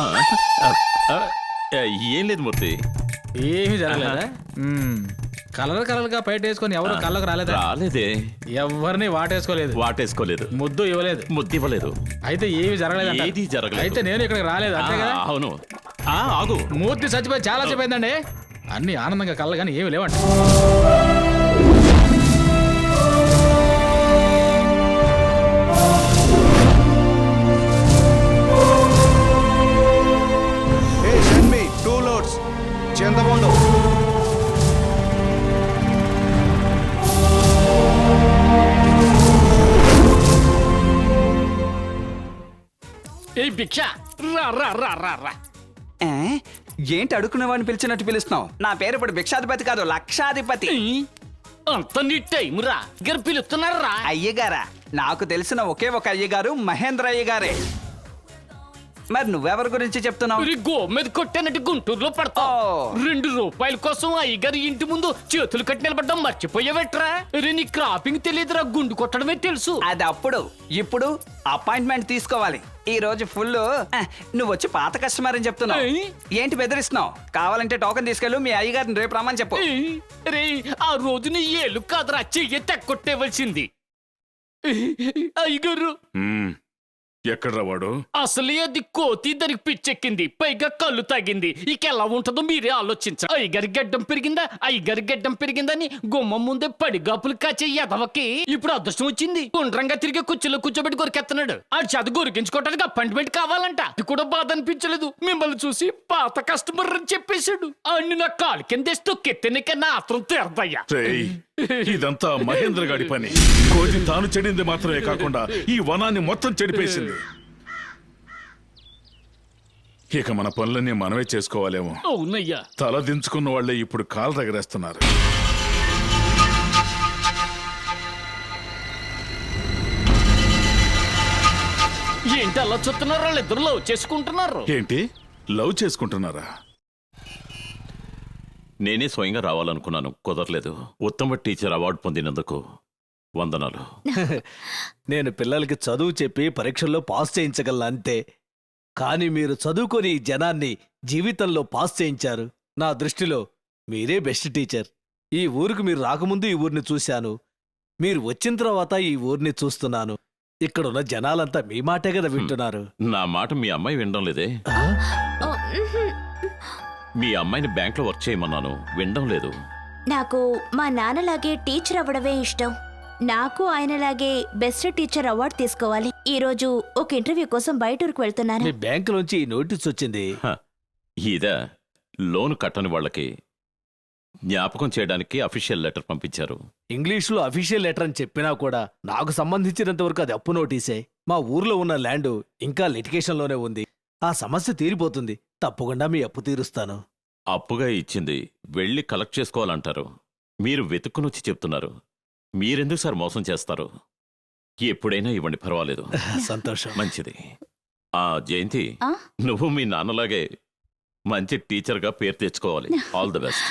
ఆ, ఆ, ఏం లేదు మూర్తి. ఏమి జరగలేదా? కలర్ కలర్ గా బయట వేసుకొని ఎవరు కళ్ళకు రాలేదా? రాలేదే. ఎవరిని వాటేసుకోలేదు, వాటేసుకోలేదు, ముద్దు ఇవ్వలేదు, ముద్దు ఇవ్వలేదు, అయితే ఏమి జరగలేదు. ఏది జరగలేదు. అయితే నేను ఇక్కడికి రాలేదు అంతే కదా? అవును. ఆగు. మూర్తి చచ్చిపోయి చాలా సేపు అయిందండి. అన్ని ఆనందంగా కళ్ళ కానీ ఏమి లేవండి. చందబండు ఏ భిక్ష రా రా రా రా రా. ఏంటి అడుక్కునే వాడిని పిలిచినట్టు పిలుస్తున్నావు? నా పేరు ఇప్పుడు భిక్షాధిపతి కాదు, లక్షాధిపతి. అంత నీ టైం రా గారు పిలుస్తున్నారా? అయ్యగారా? నాకు తెలిసిన ఒకే ఒక అయ్యగారు మహేంద్ర అయ్యగారే. మరి నువ్వెవరి గురించి చెప్తున్నావు? గో మీద కొట్టానంటే గుంటూరులో పడతావు. ₹2 కోసం అయ్యగారి ఇంటి ముందు చేతులు కట్టి నిలబడ్డం మర్చిపోయావట్రా? నీ క్రాపింగ్ తెలియదురా, గుండు కొట్టడమే తెలుసు. అది అప్పుడు. ఇప్పుడు అపాయింట్మెంట్ తీసుకోవాలి. ఈ రోజు ఫుల్. నువ్వు వచ్చి పాత కస్టమర్ అని చెప్తున్నావు. ఏంటి బెదిరిస్తున్నావు? కావాలంటే టోకెన్ తీసుకెళ్ళు, మీ అయ్యగారిని రేపు రమ్మని చెప్పు. రే, ఆ రోజు నీ ఏళ్ళు కాదురా చెయ్యి తెక్కొట్టేవలసింది. అయ్యగారు ఎక్కడ్రా వాడు? అసలే అది కోతి, దానికి పిచ్చెక్కింది, పైగా కళ్ళు తాగింది. ఇక ఎలా ఉంటుందో మీరే ఆలోచించ. అయ్యగారి గడ్డం పెరిగిందా, అయ్యగారి గడ్డం పెరిగిందని గుమ్మం ముందే పడిగాపులు కాచే ఎదవకి ఇప్పుడు అదృష్టం వచ్చింది. గుండ్రంగా తిరిగే కుర్చీలో కూర్చోబెట్టి గొరికెత్తనాడు. ఆ చేత గొరికించుకోవడానికి అపాయింట్మెంట్ కావాలంట. ఇది కూడా బాధ అనిపించలేదు. మిమ్మల్ని చూసి పాత కస్టమర్ అని చెప్పేశాడు. అన్ని నా కాలు కింద తొక్కెత్తనికన్నా ఆత్రం తీరదయ్యా. ఇదంతా మహేంద్ర గాడి పని. కోతి తాను చెడింది మాత్రమే కాకుండా ఈ వనాన్ని మొత్తం చెడిపేసింది. ఇక మన పనులన్నీ మనమే చేసుకోవాలేమో. అవునయ్యా. తల దించుకున్న వాళ్లే ఇప్పుడు కాలు రగరేస్తున్నారు. ఏంటి అలా చూస్తున్నారు? వాళ్ళిద్దరు లవ్ చేసుకుంటున్నారు. ఏంటి లవ్ చేసుకుంటున్నారా? నేనే స్వయంగా రావాలనుకున్నాను, కుదరలేదు. ఉత్తమ టీచర్ అవార్డు పొందినందుకు వందనాలు. నేను పిల్లలకి చదువు చెప్పి పరీక్షల్లో పాస్ చేయించగలను అంతే. కానీ మీరు చదువుకొని ఈ జనాన్ని జీవితంలో పాస్ చేయించారు. నా దృష్టిలో మీరే బెస్ట్ టీచర్. ఈ ఊరికి మీరు రాకముందు ఈ ఊరిని చూశాను, మీరు వచ్చిన తర్వాత ఈ ఊరిని చూస్తున్నాను. ఇక్కడున్న జనాలంతా మీ మాటే కదా వింటున్నారు. నా మాట మీ అమ్మాయి వినడం లేదే. మీ అమ్మాయిని బ్యాంక్లో వర్క్ చేయమన్నాను, వినడం లేదు. నాకు మా నాన్నలాగే టీచర్ అవ్వడమే ఇష్టం. నాకు ఆయనలాగే బెస్ట్ టీచర్ అవార్డు తీసుకోవాలి. ఈ రోజు ఒక ఇంటర్వ్యూ కోసం బయట ఊరికి వెళ్తున్నాను. మీ బ్యాంకులోంచి ఈ నోటీస్ వచ్చింది. ఇదా లోన్ కట్టని వాళ్ళకి జ్ఞాపకం చేయడానికి అఫీషియల్ లెటర్ పంపించారు. ఇంగ్లీష్లో అఫీషియల్ లెటర్ అని చెప్పినా కూడా నాకు సంబంధించినంత వరకు అది అప్పు నోటీసే. మా ఊర్లో ఉన్న ల్యాండ్ ఇంకా లిటిగేషన్లోనే ఉంది. ఆ సమస్య తీరిపోతుంది. తప్పకుండా మీ అప్పు తీరుస్తాను. అప్పుగా ఇచ్చింది వెళ్ళి కలెక్ట్ చేసుకోవాలంటారు. మీరు వెతుక్కునొచ్చి చెప్తున్నారు. మీరెందుకు సార్ మోసం చేస్తారు? ఎప్పుడైనా ఇవ్వండి, పర్వాలేదు. సంతోషం. మంచిది. ఆ జయంతి, ఆ? నువ్వు మీ నాన్నలాగే మంచి టీచర్గా పేరు తెచ్చుకోవాలి. All the best.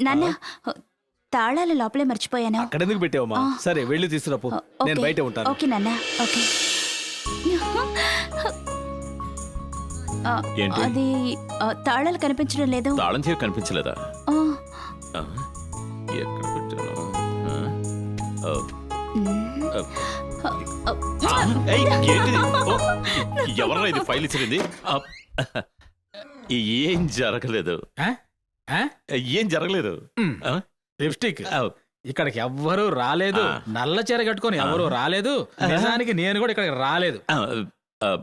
నాన్న, తాళాలు లోపలే మర్చిపోయాను. అక్కడెందుకు పెట్టావమ్మా? సరే వెళ్ళి తీసుకురాపో, నేను బయట ఉంటాను. ఓకే నాన్న. ఓకే. ఏంటి? అది తాళాలు కనిపించడం లేదు. తాళం చేయ కనిపించలేదా? ఆ, ఆ, ఎక్కడ పెట్టాను? ఎవరన్నా ఇది ఫైల్ ఇచ్చింది? ఏం జరగలేదు, ఏం జరగలేదు. లిప్స్టిక్ ఇక్కడికి ఎవ్వరూ రాలేదు. నల్ల చీర కట్టుకొని ఎవరూ రాలేదు. నిజానికి నేను కూడా ఇక్కడికి రాలేదు.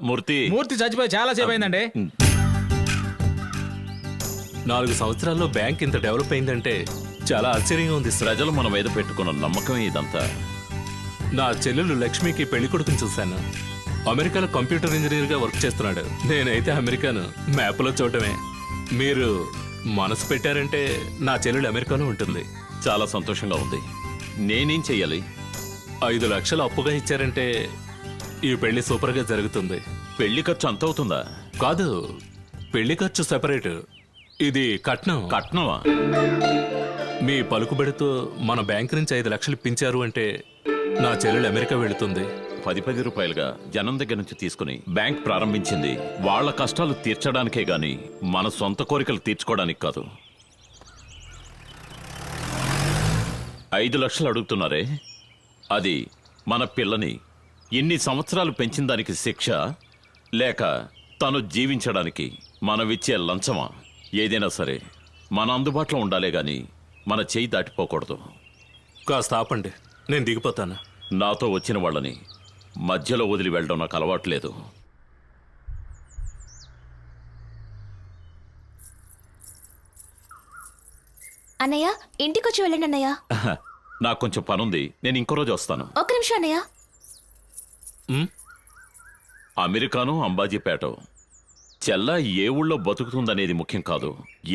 మూర్తి చచ్చిపోయి చాలా సేపు అయిందండి. 4 సంవత్సరాల్లో బ్యాంక్ ఇంత డెవలప్ అయిందంటే చాలా ఆశ్చర్యంగా ఉంది. ప్రజలు మన మీద పెట్టుకున్న నమ్మకమే ఇదంతా. నా చెల్లెలు లక్ష్మికి పెళ్లి కొడుకుని చూశాను. అమెరికాలో కంప్యూటర్ ఇంజనీర్గా వర్క్ చేస్తున్నాడు. నేనైతే అమెరికాను మ్యాప్లో చూడటమే. మీరు మనసు పెట్టారంటే నా చెల్లెలు అమెరికాలో ఉంటుంది. చాలా సంతోషంగా ఉంది. నేనేం చెయ్యాలి? 5 లక్షలు అప్పుగా ఇచ్చారంటే ఈ పెళ్లి సూపర్గా జరుగుతుంది. పెళ్లి ఖర్చు అంత అవుతుందా? కాదు, పెళ్లి ఖర్చు సెపరేట్, ఇది కట్నం. కట్నమా? మీ పలుకుబడితో మన బ్యాంక్ నుంచి 5 లక్షలు ఇప్పించారు అంటే నా చెల్లెలు అమెరికా వెళుతుంది. 10 రూపాయలుగా జనం దగ్గర నుంచి తీసుకుని బ్యాంక్ ప్రారంభించింది వాళ్ళ కష్టాలు తీర్చడానికే గాని మన సొంత కోరికలు తీర్చుకోవడానికి కాదు. 5 లక్షలు అడుగుతున్నారే, అది మన పిల్లని ఇన్ని సంవత్సరాలు పెంచిన దానికి శిక్ష, లేక తను జీవించడానికి మనమిచ్చే లంచమా? ఏదైనా సరే మన అందుబాటులో ఉండాలే గాని మన చేయి దాటిపోకూడదు. కాస్త ఆపండి, నేను దిగిపోతాను. నాతో వచ్చిన వాళ్ళని మధ్యలో వదిలి వెళ్ళడం నాకు అలవాట్లేదు. అన్నయ్య ఇంటికొచ్చి వెళ్ళండి అన్నయ్య. నాకు కొంచెం పనుంది, నేను ఇంకో రోజు వస్తాను. ఒక్క నిమిషం అన్నయ్య. అమెరికాను అంబాజీపేట చెల్ల ఏ ఊళ్ళో బతుకుతుందనేది ముఖ్యం కాదు,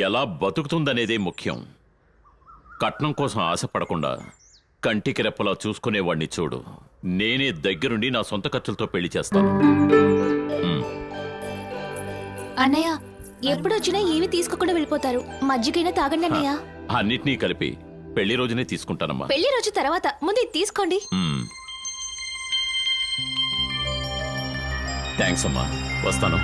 ఎలా బతుకుతుందనేదే ముఖ్యం. కట్నం కోసం ఆశపడకుండా కంటికి రెప్పలా చూసుకునేవాణ్ణి చూడు. నేనే దగ్గరుండి నా సొంత ఖర్చులతో పెళ్లి చేస్తాను. అన్నయ్య ఎప్పుడొచ్చినా ఏమి తీసుకోకుండా వెళ్ళిపోతారు. మజ్జిగైనా తాగండి అన్నయ్య. అన్నిటినీ కలిపి పెళ్లి రోజునే తీసుకుంటానమ్మా. పెళ్లి రోజు తర్వాత ముందు ఇది తీసుకోండి. థ్యాంక్స్ అమ్మా, వస్తాను.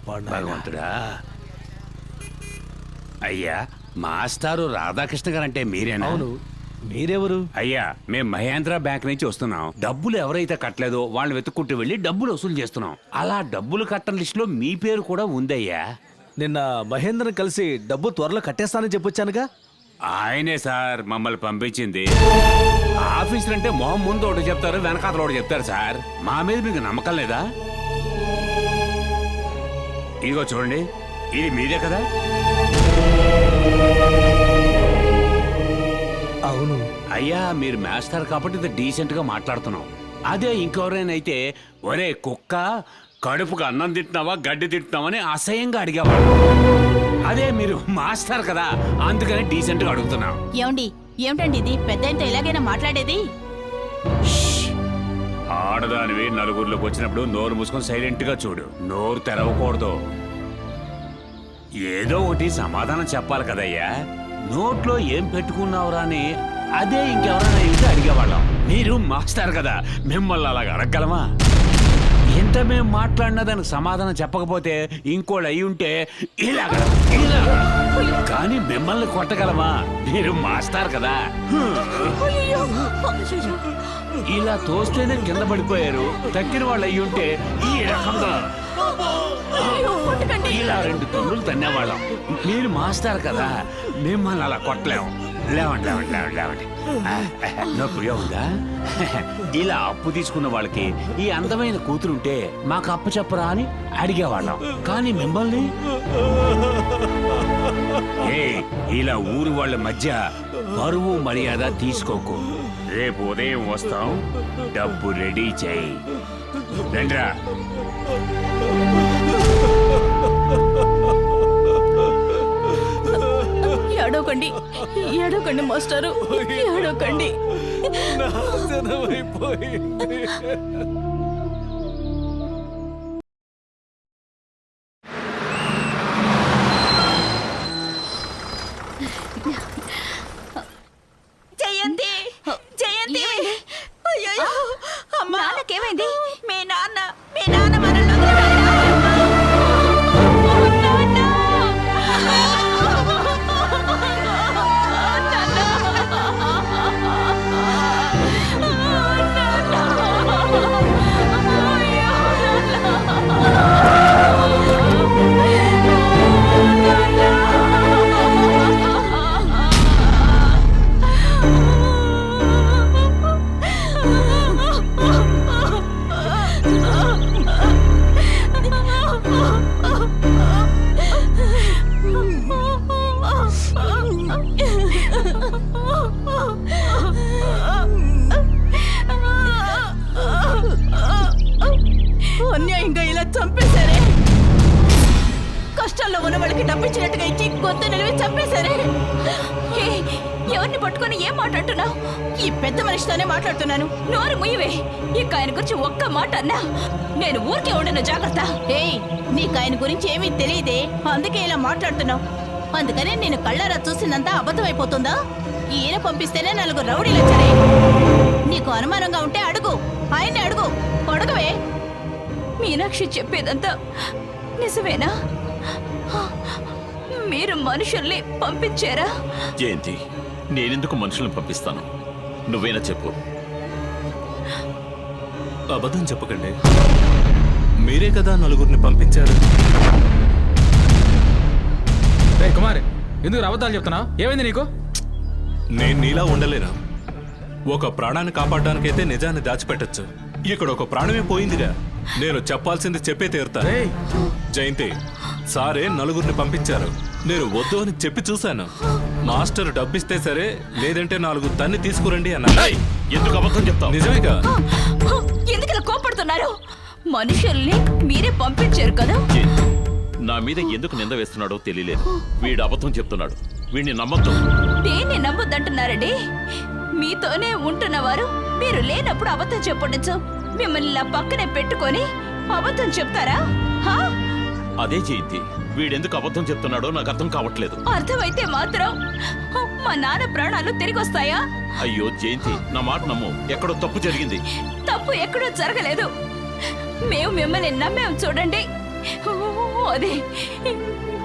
భగవంతుడా. అయ్యా, మాస్టారు రాధాకృష్ణ గారంటే మీరేనా? అవును, మీరెవరు? అయ్యా, మేం మహేంద్ర బ్యాంక్ నుంచి వస్తున్నాం. డబ్బులు ఎవరైతే కట్టలేదో వాళ్ళని వెతుక్కుంటూ వెళ్ళి డబ్బులు వసూలు చేస్తున్నాం. అలా డబ్బులు కట్టని లిస్టులో మీ పేరు కూడా ఉందయ్యా. నిన్న మహేంద్రని కలిసి డబ్బు త్వరలో కట్టేస్తానని చెప్పొచ్చానుగా. ఆయనే సార్ మమ్మల్ని పంపించింది. ఆఫీసర్ అంటే మొహం ముందు ఒకటి చెప్తారు, వెనకాతలు ఒకటి చెప్తారు సార్. మా మీద మీకు నమ్మకం లేదా? ఇదిగో చూడండి, ఇది మీదే కదా? అవును అయ్యా, మీరు మాస్టర్ కాబట్టి ఇది డీసెంట్ గా మాట్లాడుతున్నాం. అదే ఇంకెవరైనా అయితే ఒరే కుక్క, కడుపుకు అన్నం తింటున్నావా గడ్డి తింటున్నావా అని అసహ్యంగా అడిగేవాడు. అదే మీరు మాస్టర్ కదా, అందుకని డీసెంట్ గా అడుగుతున్నాం. ఏమండి, ఏమిటండి ఇది? పెద్ద ఎలాగైనా మాట్లాడేది? ఆడదానివి నలుగురిలోకి వచ్చినప్పుడు నోరు మూసుకొని సైలెంట్ గా చూడు, నోరు తెరవకూడదు. ఏదో ఒకటి సమాధానం చెప్పాలి కదయ్యా. నోట్లో ఏం పెట్టుకున్నావురా అని అదే ఇంకెవరైనా అయితే అడిగేవాళ్ళం. మీరు మాస్టర్ కదా, మిమ్మల్ని అలాగ అడగలమా? ఎంత మేము మాట్లాడినా దానికి సమాధానం చెప్పకపోతే ఇంకోళ్ళు అయి ఉంటే ఇలాగ కానీ మిమ్మల్ని కొట్టగలమా? మీరు మాస్టర్ కదా. ఇలా తోస్తేనే కింద పడిపోయారు. తక్కిన వాళ్ళు అయ్యి ఉంటే ఈ రకంగా ఇలా 2 తన్నులు తన్నేవాళ్ళం. మీరు మాస్టర్ కదా, మిమ్మల్ని అలా కొట్టలేము. లేవండి లేవండి లేవండి లేవండి. నొప్పిగా ఉందా? ఇలా అప్పు తీసుకున్న వాళ్ళకి ఈ అందమైన కూతురుంటే మాకు అప్పు చెప్పరా అని అడిగేవాళ్ళం. కానీ మిమ్మల్ని ఇలా ఊరు వాళ్ళ మధ్య పరువు మర్యాద తీసుకోకు. రేపు ఉదయం వస్తాం, డబ్బు రెడీ చేయి. రండ్రా. ఏడవకండి, ఏడవకండి మాస్టారు, ఏడవకండి. జయంతి, జయంతి, అయ్యయ్యో, అమ్మా, నాన్నకేమైంది? మీ నాన్న మనల్ని వదిలిపెట్టాడు. అన్యాయంగా ఇలా చంపేశారే. కష్టాల్లో ఉన్న వాళ్ళకి డబ్బిచ్చినట్టుగా ఇచ్చి గొంతు నిలివి చంపేశారే. ఎవరిని పట్టుకొని ఏం మాట్లాడుతున్నావు? ఈ పెద్ద మనిషితోనే మాట్లాడుతున్నాను. నోరు ముయ్యవే. ఇక ఆయన గురించి ఒక్క మాట అన్నా నేను ఊరికే ఉండను. జాగ్రత్త. ఏయ్, నీకు ఆయన గురించి ఏమీ తెలియదే, అందుకే ఇలా మాట్లాడుతున్నావు. అందుకని నేను కళ్ళారా చూసిందంతా అబద్ధం అయిపోతుందా? ఈయన పంపిస్తేనే 4 రౌడీలు వచ్చారే. నీకు అనుమానంగా ఉంటే అడుగు, ఆయన్ని అడుగు, అడగవే. మీనాక్షి చెప్పేదంతా నిజమేనా? మీరు మనుషుల్ని పంపించారా? జయంతి, నేనెందుకు మనుషులను పంపిస్తాను? నువ్వేనా చెప్పు. అబద్ధం చెప్పకండి, మీరే కదా నలుగురిని పంపించారు. రే కుమార్, ఎందుకు అబద్ధాలు చెప్తున్నావు? ఏమైంది నీకు? నేను నీలా ఉండలేను. ఒక ప్రాణాన్ని కాపాడడానికైతే నిజాన్ని దాచిపెట్టచ్చు. ఇక్కడ ఒక ప్రాణమే పోయిందిగా. నేను చెప్పాల్సింది చెప్పే తీరుతా. రేయ్, జయంతి, సారే నలుగురిని పంపించారు. నేను వద్దు అని చెప్పి చూశాను. మాస్టర్ డబ్బిస్తే సరే, లేదంటే 4 తన్ని తీసుకురండి అన్నారు. ఏయ్, ఎందుకు అబద్ధం చెప్తావు? నిజమేగా? ఎందుకు ఇలా కోపడుతున్నారు? మనుషుల్ని మీరే పంపించారు కదా? జయంతి, నా మీద ఎందుకు నింద వేస్తున్నాడో తెలియలేదు. వీడు అబద్ధం చెప్తున్నాడు. వీడిని నమ్మద్దు. దేన్ని నమ్మొద్దంటున్నారండి? మీతోనే ఉంటున్నవారు మీరు లేనప్పుడు అబద్ధం చెప్పండి. మిమ్మల్ని ఇలా పక్కనే పెట్టుకొని అబద్ధం చెప్తారా? హా? అదే జయంతి, వీడెందుకు అబద్ధం చెప్తున్నాడో నాకు అర్థం కావట్లేదు. అర్థమైతే మాత్రం మా నాన్న ప్రాణాలు తిరిగి వస్తాయా? అయ్యో జయంతి, నా మాట నమ్ము. ఎక్కడో తప్పు జరిగింది. తప్పు ఎక్కడో జరగలేదు. మేము మిమ్మల్ని నమ్మాం చూడండి. అదే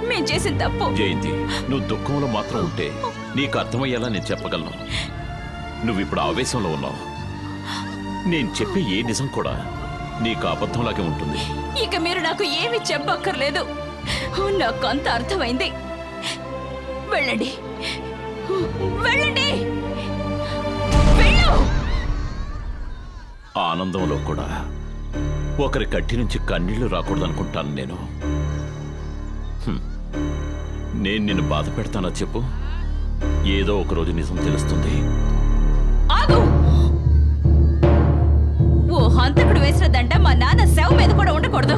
మేము చేసిన తప్పు. జయంతి, నువ్వు దుఃఖంలో మాత్రం ఉంటే నీకు అర్థమయ్యేలా నేను చెప్పగలను. నువ్వు ఇప్పుడు ఆవేశంలో ఉన్నావు. నేను చెప్పే ఏ నిజం కూడా నీకు అబద్ధంలాగే ఉంటుంది. ఇక మీరు నాకు ఏమి చెప్పక్కర్లేదు. నాకు అంత అర్థమైంది. వెళ్ళండి, వెళ్ళండి, వెళ్ళు. ఆనందంలో కూడా ఒకరి కట్టి నుంచి కన్నీళ్లు రాకూడదనుకుంటాను నేను. నేను నిన్ను బాధ పెడతానా చెప్పు? ఏదో ఒక రోజు నిజం తెలుస్తుంది. ఆగు! ఓ హంతకుడు వేసిన దండ మా నాన్న శవ మీద కూడా ఉండకూడదు.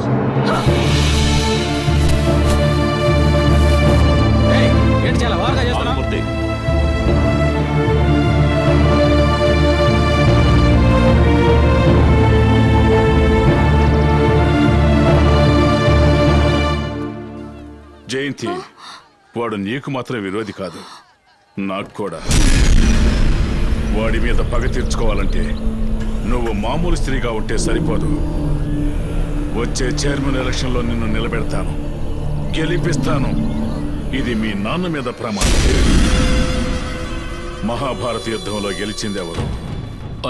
ఏయ్, ఏంటి చాలా వారుగా చేస్తున్నావు? ఆగుమూర్తి, జయంతి, వాడు నీకు మాత్రం విరోధి కాదు, నాకు కూడా. వాడి మీద పగ తీర్చుకోవాలంటే నువ్వు మామూలు స్త్రీగా ఉంటే సరిపోదు. వచ్చే చైర్మన్ ఎలక్షన్లో నిన్ను నిలబెడతాను, గెలిపిస్తాను. ఇది మీ నాన్న మీద ప్రమాణం. మహాభారత యుద్ధంలో గెలిచింది ఎవరు?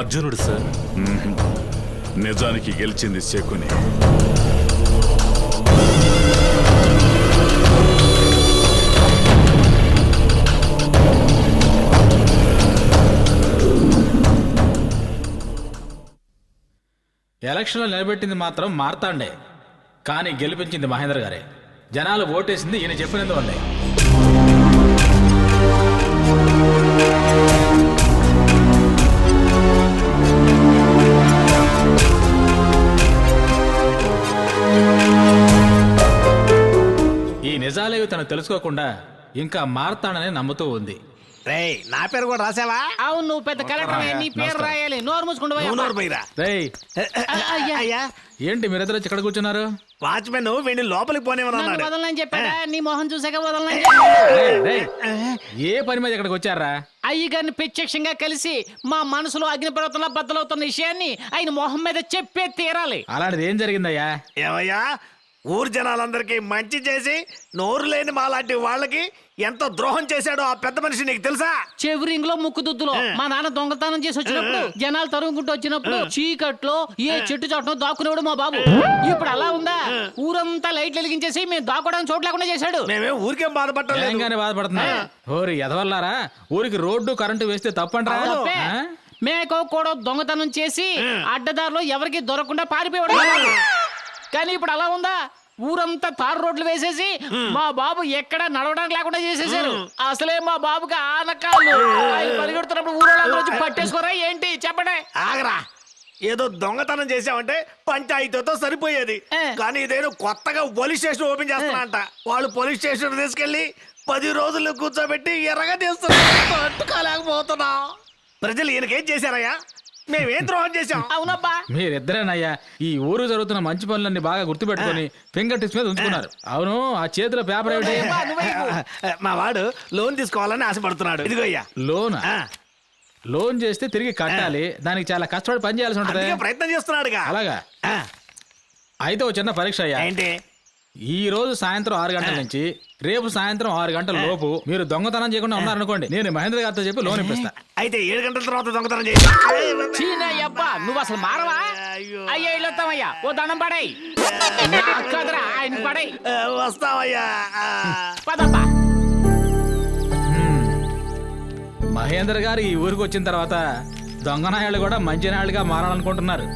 అర్జునుడు సార్. నిజానికి గెలిచింది శకుని. ఎలక్షన్లో నిలబెట్టింది మాత్రం మార్తాండే, కానీ గెలిపించింది మహేంద్ర గారే. జనాలు ఓటేసింది ఈయన చెప్పినందువల్లే. ఈ నిజాలేవి తను తెలుసుకోకుండా ఇంకా మార్తాడని నమ్ముతూ ఉంది. రేయ్, నా పేరు కూడా రాసావా? అవును, నువ్వు పెద్ద కలెక్టర్, నీ పేరు రాయాలి. నోరు మూసుకుంటూ రేయ్, ఏంటి మీరిద్దరు వచ్చి ఇక్కడ కూర్చున్నారు? వాచ్మెన్ వీడిని లోపలికి పోనేమన్నాడు. వదలని చెప్పాడా? నీ మొహం చూసాక వదలని. రేయ్, ఏ పని మీద ఇక్కడికి వచ్చారా? అయ్యగారిని ప్రత్యక్షంగా కలిసి మా మనసులో అగ్నిపర్వతంలో బద్దలవుతున్న విషయాన్ని ఆయన మొహం మీద చెప్పే తీరాలి. అలాంటిది ఏం జరిగిందయ్యా? ఏమయ్యా, ఊరు జనాలందరికీ మంచి చేసి నోరు లేని మాలాంటి వాళ్ళకి ఎంత ద్రోహం చేశాడో ఆ పెద్ద మనిషి నీకు తెలుసా? చెవిరింగ్ లో ముక్కు దుద్దులో మా నాన్న దొంగతనం చేసి వచ్చినప్పుడు, జనాలు తరుగుకుంటూ వచ్చినప్పుడు చీకట్లో ఏ చెట్టు చాటును దాక్కునేవాడు మా బాబు. ఇప్పుడు అలా ఉందా? ఊరంతా లైట్లు వెలిగించేసి మేము దాక్కోవడానికి చోటు లేకుండా చేశాడు. మేమే ఊరికేం బాధపడలేదు. బాధపడుతున్నా? ఓరి ఎదవల్లారా, ఊరికి రోడ్డు కరెంటు వేస్తే తప్పంటారా? తప్పే. మేకో కూడా దొంగతనం చేసి అడ్డదారిలో ఎవరికి దొరకకుండా పారిపోయాడు. కానీ ఇప్పుడు అలా ఉందా? ఊరంతా తారు రోడ్లు వేసేసి మా బాబు ఎక్కడ నడవడానికి లేకుండా చేసేసారు. అసలే మా బాబుకి ఆనకాళ్ళు. ఆయన పరిగెడుతున్నప్పుడు ఊళ్ళో వచ్చి పట్టేసుకోరా ఏంటి చెప్పండి? ఆగరా, ఏదో దొంగతనం చేసామంటే పంచాయతీతో సరిపోయేది. కానీ ఇదేదో కొత్తగా పోలీస్ స్టేషన్ ఓపెన్ చేస్తున్నా అంట. వాళ్ళు పోలీస్ స్టేషన్ తీసుకెళ్లి 10 రోజులు కూర్చోబెట్టి ఎర్రగా తీస్తున్నారు. తట్టుకోలేకపోతున్నా. ప్రజలు ఈయనకేం చేశారయ్యా? మేమేం ద్రోహం చేశాం? అవునబ్బా. మీరిద్దరేనయ్యా ఈ ఊరు జరుగుతున్న మంచి పనులన్నీ బాగా గుర్తుపెట్టుకొని ఫింగర్ టిప్స్ మీద ఉంచుకున్నారు. అవును, ఆ చేతిలో పేపర్ ఏమిటి? మా వాడు లోన్ తీసుకోవాలని ఆశపడుతున్నాడు. ఇదిగో అయ్యా. లోన్. లోన్ చేస్తే తిరిగి కట్టాలి, దానికి చాలా కష్టపడి పని చేయాల్సి ఉంటుంది. అందుకే ప్రయత్నం చేస్తున్నాడుగా. అలాగా? ఆ, అయితే ఒక చిన్న పరీక్ష అయ్యా. ఏంటి? ఈ రోజు సాయంత్రం 6 గంటల నుంచి రేపు సాయంత్రం 6 గంటల లోపు మీరు దొంగతనం చేయకుండా ఉన్నారనుకోండి, నేను మహేంద్ర గారితో చెప్పి లోన్ ఇప్పిస్తా. అయితే 7 గంటల తర్వాత దొంగతనం చేయి. చీనయ్యబ్బా, నువ్వు అసలు మారవా? అయ్యా ఇల్లొత్తామయ్యా, ఓ దండం పడై. కదరా ఆయన పడై. వస్తావయ్యా. పదబ్బా. మహేంద్ర గారు ఈ ఊరికి వచ్చిన తర్వాత దొంగనాయాళ్ళు కూడా మంచి నాయాళ్ళుగా మారాలనుకుంటున్నారు.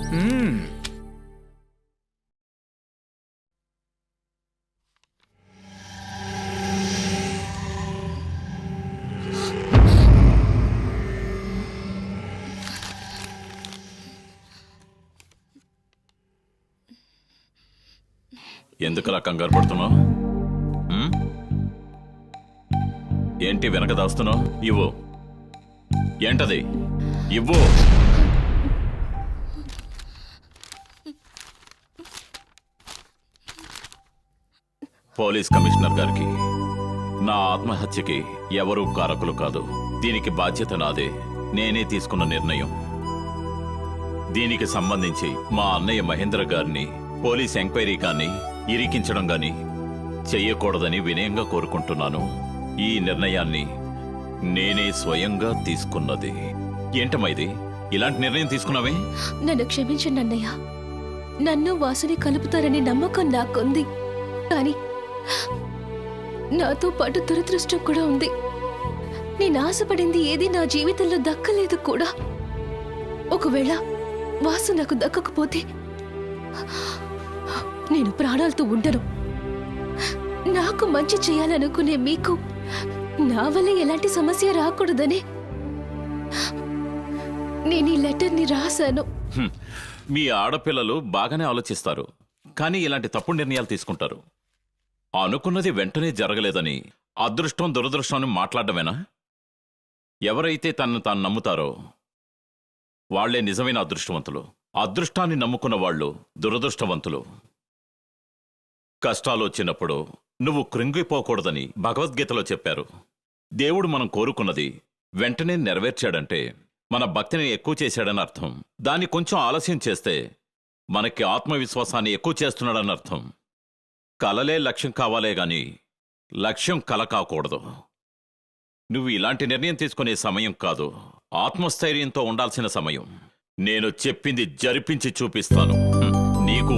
ఎందుకలా కంగారు పడుతున్నావు? ఏంటి వెనక దాస్తున్నావు? ఇవ్వు. ఏంటది? ఇవ్వు. పోలీస్ కమిషనర్ గారికి నా ఆత్మహత్యకి ఎవరూ కారకులు కాదు. దీనికి బాధ్యత నాదే. నేనే తీసుకున్న నిర్ణయం. దీనికి సంబంధించి మా అన్నయ్య మహేంద్ర గారిని పోలీస్ ఎంక్వైరీ కానీ ఇరికించడం గాని చెయ్యకూడదని వినయంగా కోరుకుంటున్నాను. ఈ నిర్ణయాన్ని నేనే స్వయంగా తీసుకున్నది. ఏంటమ్మా ఇది? ఇలాంటి నిర్ణయం తీసుకున్నావే? నన్ను క్షమించండి అన్నయ్య. నన్ను వాసుని కలుపుతారనే నమ్మకం నాకుంది, కానీ నాతో పాటు దురదృష్టం కూడా ఉంది. నేను ఆశపడింది ఏది నా జీవితంలో దక్కలేదు కూడా. ఒకవేళ వాసు నాకు దక్కకపోతే నేను ప్రాణాలతో ఉండను. నాకు మంచి చేయాలనుకునే మీకు నా వల్ల ఎలాంటి సమస్య రాకూడదని నేను ఈ లెటర్ని రాశాను. మీ ఆడపిల్లలు బాగానే ఆలోచిస్తారు, కానీ ఇలాంటి తప్పుడు నిర్ణయాలు తీసుకుంటారు. అనుకున్నది వెంటనే జరగలేదని అదృష్టం దురదృష్టం అని మాట్లాడమేనా? ఎవరైతే తనను తాను నమ్ముతారో వాళ్లే నిజమైన అదృష్టవంతులు. అదృష్టాన్ని నమ్ముకున్న వాళ్ళు దురదృష్టవంతులు. కష్టాలు వచ్చినప్పుడు నువ్వు కృంగిపోకూడదని భగవద్గీతలో చెప్పారు. దేవుడు మనం కోరుకున్నది వెంటనే నెరవేర్చాడంటే మన భక్తిని ఎక్కువ చేశాడని అర్థం. దాన్ని కొంచెం ఆలస్యం చేస్తే మనకి ఆత్మవిశ్వాసాన్ని ఎక్కువ చేస్తున్నాడని అర్థం. కలలే లక్ష్యం కావాలే గాని లక్ష్యం కల కాకూడదు. నువ్వు ఇలాంటి నిర్ణయం తీసుకునే సమయం కాదు, ఆత్మస్థైర్యంతో ఉండాల్సిన సమయం. నేను చెప్పింది జరిపించి చూపిస్తాను. నీకు